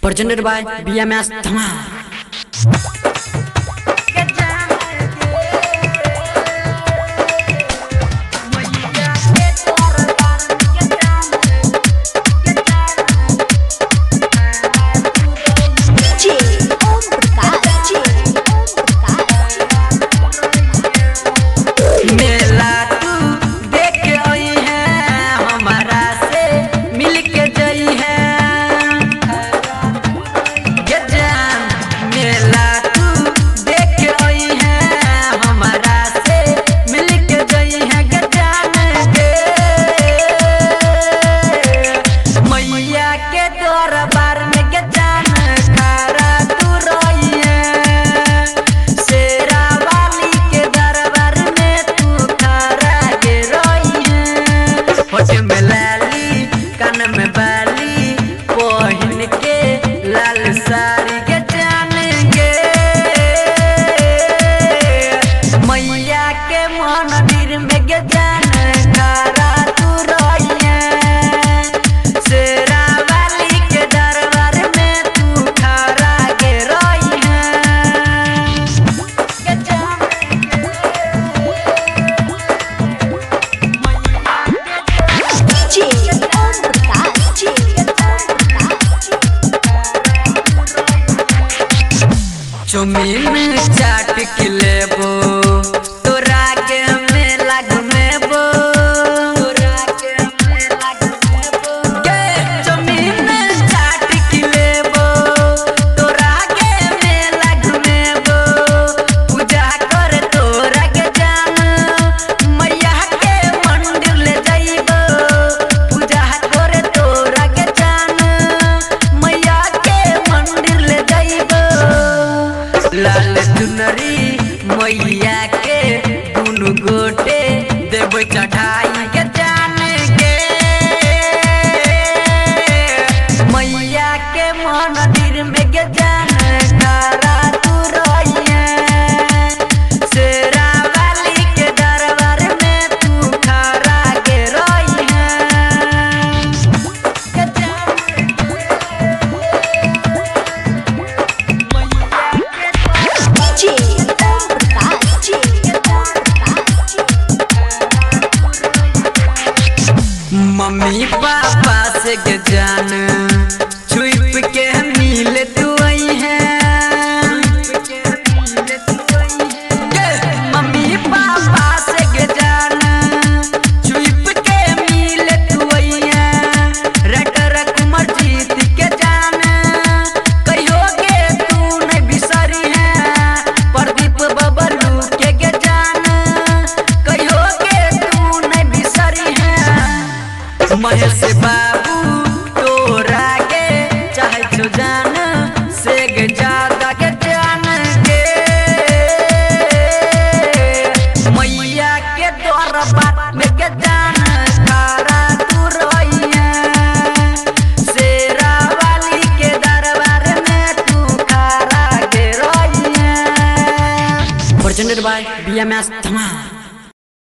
presented by BMS Dhama. सारी के जानेंगे मैया के मंदिर में के जान खारा तू रोइए शेरा वाली के दरबार में तू खारा के रोइए के जानेंगे चौमीन चाट के लेबो तोरा के में लगमेबो तोरा के में लगमेबो के चौमीन चाट के लेबो तोरा के में लगमेबो पूजा कर तोरा के जान मैया के मंदिर ले जाइबो पूजा कर तोरा के जान मैया के मंदिर ले जाइबो लाल चुनरी मैया के दुनु गोटे देव चढ़ाई के जाने के मैया के मंदिर में के जान खारा तू रोइए शेरा वाली के दरबार में तू खारा के रोइए के जाने मम्मी पापा से के जान छुप के मिले तू आई है मम्मी पापा से के जान छुप के मिले तू आई है रटर कुमार जीत के जान कहियो के तू नहीं बिसरी है प्रदीप बबलू के जान कहियो के तू नहीं बिसरी है महेश बाबू तोरा के चाहे छो जान से के ज्यादा के जान के मैया के दरबार में के जान खारा तू रोइए शेरा वाली के दरबार में तू खारा के रोइए Presented by BMS Dhama.